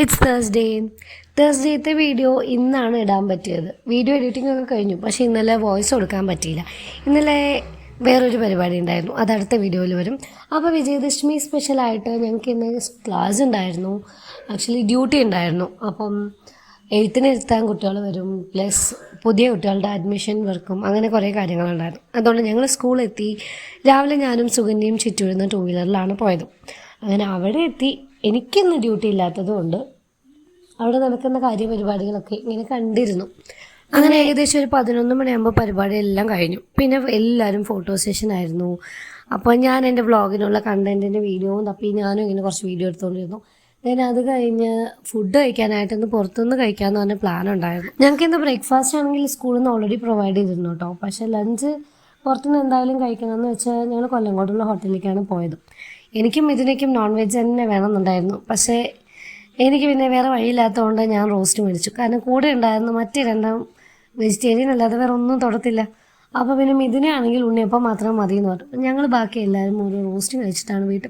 It's തേഴ്സ്ഡേത്തെ video ഇന്നാണ് ഇടാൻ പറ്റിയത്. വീഡിയോ എഡിറ്റിംഗ് ഒക്കെ കഴിഞ്ഞു, പക്ഷേ ഇന്നലെ വോയിസ് കൊടുക്കാൻ പറ്റിയില്ല. ഇന്നലെ വേറൊരു പരിപാടി ഉണ്ടായിരുന്നു, അത് അടുത്ത വീഡിയോയിൽ വരും. അപ്പോൾ വിജയദശമി സ്പെഷ്യലായിട്ട് ഞങ്ങൾക്ക് ഇന്ന് ക്ലാസ് ഉണ്ടായിരുന്നു, ആക്ച്വലി ഡ്യൂട്ടി ഉണ്ടായിരുന്നു. അപ്പം എഴുത്തിനിരുത്താൻ കുട്ടികൾ വരും, പ്ലസ് പുതിയ കുട്ടികളുടെ അഡ്മിഷൻ വർക്കും അങ്ങനെ കുറേ കാര്യങ്ങളുണ്ടായിരുന്നു. അതുകൊണ്ട് ഞങ്ങൾ സ്കൂളെത്തി. രാവിലെ ഞാനും സുകന്യയും ചുറ്റുവിടുന്ന 2 വീലറിലാണ് പോയത്. അങ്ങനെ അവിടെ എത്തി. എനിക്കിന്ന് ഡ്യൂട്ടി ഇല്ലാത്തതുകൊണ്ട് അവിടെ നടക്കുന്ന കാര്യപരിപാടികളൊക്കെ ഇങ്ങനെ കണ്ടിരുന്നു. അങ്ങനെ ഏകദേശം ഒരു 11 മണിയാകുമ്പോൾ പരിപാടിയെല്ലാം കഴിഞ്ഞു. പിന്നെ എല്ലാവരും ഫോട്ടോ സെഷൻ ആയിരുന്നു. അപ്പോൾ ഞാൻ എൻ്റെ വ്ളോഗിനുള്ള കണ്ടൻറ്റിൻ്റെ വീഡിയോയും തപ്പി ഞാനും ഇങ്ങനെ കുറച്ച് വീഡിയോ എടുത്തുകൊണ്ടിരുന്നു. then അത് കഴിഞ്ഞ് ഫുഡ് കഴിക്കാനായിട്ടൊന്ന് പുറത്തുനിന്ന് കഴിക്കാമെന്ന് പറഞ്ഞ പ്ലാൻ ഉണ്ടായിരുന്നു. ഞങ്ങൾക്ക് ഇന്ന് ബ്രേക്ക്ഫാസ്റ്റ് ആണെങ്കിൽ സ്കൂളിൽ നിന്ന് ഓൾറെഡി പ്രൊവൈഡ് ചെയ്തിരുന്നു കേട്ടോ. പക്ഷേ ലഞ്ച് പുറത്തുനിന്ന് എന്തായാലും കഴിക്കണമെന്ന് വെച്ചാൽ ഞങ്ങൾ കൊല്ലങ്കോടുള്ള ഹോട്ടലിലേക്കാണ് പോയത്. എനിക്കും ഇതിനേക്കും നോൺ വെജ് തന്നെ വേണമെന്നുണ്ടായിരുന്നു. പക്ഷേ എനിക്ക് പിന്നെ വേറെ വഴിയില്ലാത്തതുകൊണ്ട് ഞാൻ റോസ്റ്റ് മേടിച്ചു. കാരണം കൂടെ ഉണ്ടായിരുന്നു മറ്റേ 2 വെജിറ്റേറിയൻ അല്ലാതെ വേറെ ഒന്നും തൊടത്തില്ല. അപ്പോൾ പിന്നെ ഇതിനാണെങ്കിൽ ഉണ്ണിയപ്പം മാത്രം മതി എന്ന് പറഞ്ഞു. ഞങ്ങൾ ബാക്കി എല്ലാവരും ഒരു റോസ്റ്റ് കഴിച്ചിട്ടാണ് വീട്ടിൽ